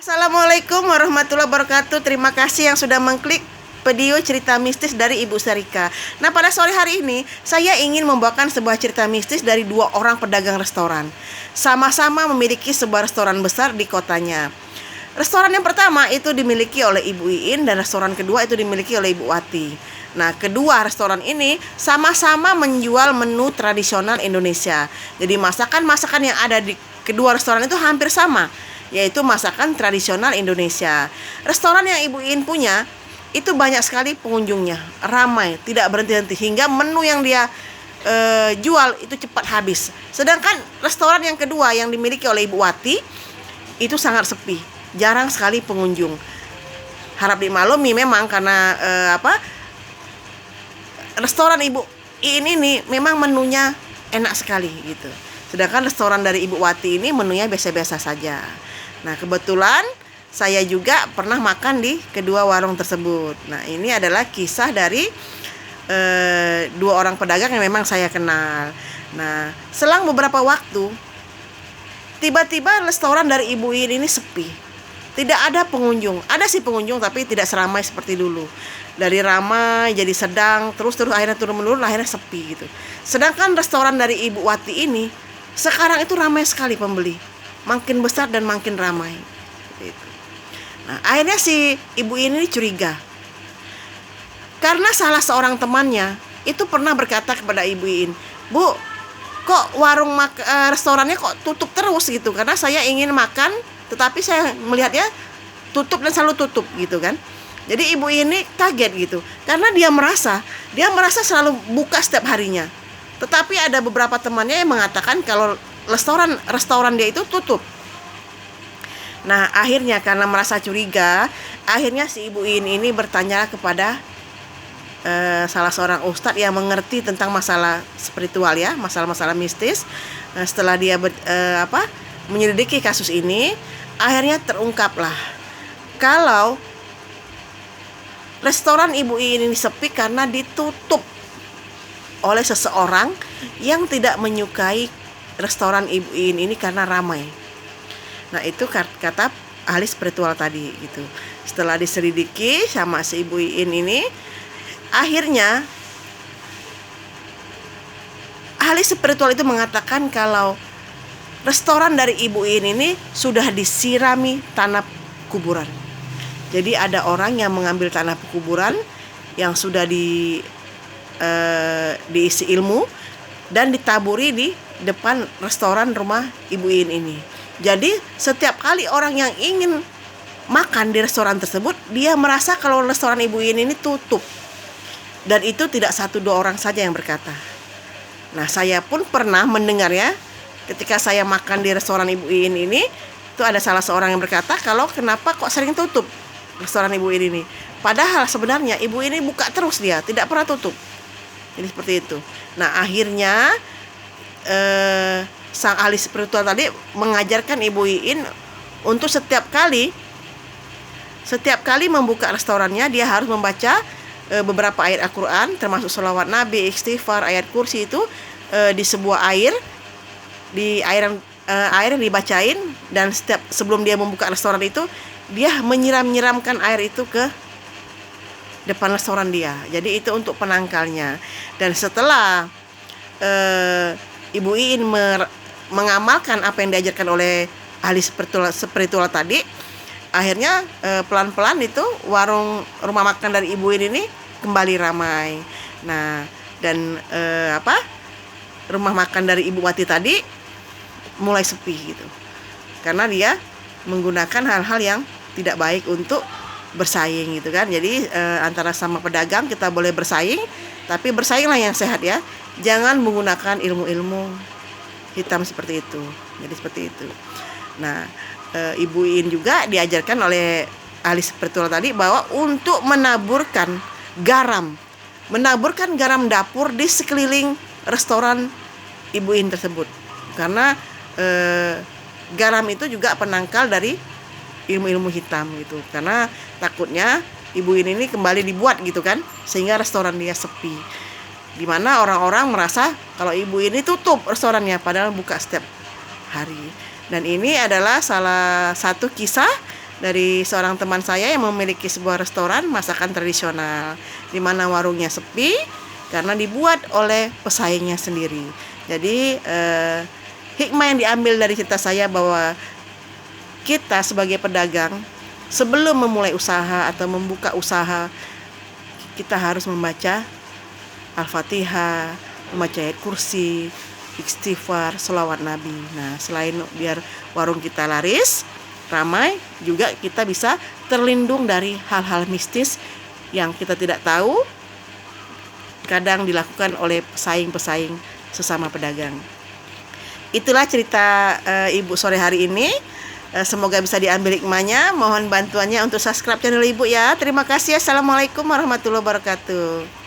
Assalamualaikum warahmatullahi wabarakatuh. Terima kasih yang sudah mengklik video cerita mistis dari Ibu Sarika. Nah, pada sore hari ini saya ingin membawakan sebuah cerita mistis dari dua orang pedagang restoran. Sama-sama memiliki sebuah restoran besar di kotanya. Restoran yang pertama itu dimiliki oleh Ibu Iin dan restoran kedua itu dimiliki oleh Ibu Wati. Nah, kedua restoran ini sama-sama menjual menu tradisional Indonesia. Jadi masakan-masakan yang ada di kedua restoran itu hampir sama, yaitu masakan tradisional Indonesia. Restoran yang Ibu Iin punya itu banyak sekali pengunjungnya, ramai, tidak berhenti-henti, hingga menu yang dia jual itu cepat habis. Sedangkan restoran yang kedua yang dimiliki oleh Ibu Wati itu sangat sepi, jarang sekali pengunjung. Harap dimaklumi memang karena restoran Ibu Iin ini memang menunya enak sekali gitu. Sedangkan restoran dari Ibu Wati ini menunya biasa-biasa saja. Nah, kebetulan saya juga pernah makan di kedua warung tersebut. Nah, ini adalah kisah dari dua orang pedagang yang memang saya kenal. Nah, selang beberapa waktu, tiba-tiba restoran dari Ibu Iin ini sepi. Tidak ada pengunjung. Ada sih pengunjung, tapi tidak seramai seperti dulu. Dari ramai jadi sedang, terus akhirnya turun-menurun, akhirnya sepi gitu. Sedangkan restoran dari Ibu Wati ini sekarang itu ramai sekali pembeli, makin besar dan makin ramai. Nah, akhirnya si Ibu ini curiga, karena salah seorang temannya itu pernah berkata kepada Ibu Iin, "Bu, kok restorannya kok tutup terus gitu? Karena saya ingin makan, tetapi saya melihatnya tutup dan selalu tutup gitu kan." Jadi Ibu ini kaget gitu, karena dia merasa selalu buka setiap harinya. Tetapi ada beberapa temannya yang mengatakan kalau restoran dia itu tutup. Nah, akhirnya karena merasa curiga, akhirnya si Ibu Iin ini bertanya kepada salah seorang ustadz yang mengerti tentang masalah spiritual ya, masalah-masalah mistis. Nah, setelah dia menyelidiki kasus ini, akhirnya terungkaplah kalau restoran Ibu Iin ini sepi karena ditutup oleh seseorang yang tidak menyukai restoran Ibu Iin ini karena ramai. Nah, itu kata ahli spiritual tadi gitu. Setelah diselidiki sama si Ibu Iin ini, akhirnya ahli spiritual itu mengatakan kalau restoran dari Ibu Iin ini sudah disirami tanah kuburan. Jadi ada orang yang mengambil tanah kuburan yang sudah diisi ilmu dan ditaburi di depan restoran rumah Ibu Iin ini. Jadi setiap kali orang yang ingin makan di restoran tersebut, dia merasa kalau restoran Ibu Iin ini tutup. Dan itu tidak satu dua orang saja yang berkata. Nah, saya pun pernah mendengarnya ketika saya makan di restoran Ibu Iin ini. Itu ada salah seorang yang berkata kalau kenapa kok sering tutup restoran Ibu Iin ini. Padahal sebenarnya Ibu Iin ini buka terus, dia tidak pernah tutup. Jadi seperti itu. Nah, akhirnya sang ahli spiritual tadi mengajarkan Ibu Iin untuk setiap kali membuka restorannya, dia harus membaca beberapa ayat Al-Quran, termasuk sholawat Nabi, istighfar, ayat kursi itu di sebuah air yang dibacain, dan setiap sebelum dia membuka restoran itu dia menyiramkan air itu ke depan restoran dia. Jadi itu untuk penangkalnya. Dan setelah Ibu Iin mengamalkan apa yang diajarkan oleh ahli spiritual tadi, akhirnya pelan-pelan itu rumah makan dari Ibu Iin ini kembali ramai. Nah, dan rumah makan dari Ibu Wati tadi mulai sepi gitu, karena dia menggunakan hal-hal yang tidak baik untuk bersaing gitu kan. Jadi antara sama pedagang kita boleh bersaing, tapi bersainglah yang sehat ya. Jangan menggunakan ilmu-ilmu hitam seperti itu. Jadi seperti itu. Nah, Ibu Iin juga diajarkan oleh ahli spiritual tadi bahwa untuk menaburkan garam dapur di sekeliling restoran Ibu Iin tersebut. Karena garam itu juga penangkal dari ilmu-ilmu hitam gitu. Karena takutnya Ibu Iin ini kembali dibuat gitu kan, sehingga restoran dia sepi. Dimana orang-orang merasa kalau Ibu ini tutup restorannya, padahal buka setiap hari. Dan ini adalah salah satu kisah dari seorang teman saya yang memiliki sebuah restoran masakan tradisional, di mana warungnya sepi karena dibuat oleh pesaingnya sendiri. Jadi hikmah yang diambil dari cerita saya bahwa kita sebagai pedagang sebelum memulai usaha atau membuka usaha, kita harus membaca Al-Fatihah, membaca ayat kursi, istighfar, sholawat Nabi. Nah, selain biar warung kita laris, ramai, juga kita bisa terlindung dari hal-hal mistis yang kita tidak tahu kadang dilakukan oleh pesaing-pesaing sesama pedagang. Itulah cerita Ibu sore hari ini. Semoga bisa diambil hikmahnya. Mohon bantuannya untuk subscribe channel Ibu ya. Terima kasih. Assalamualaikum warahmatullahi wabarakatuh.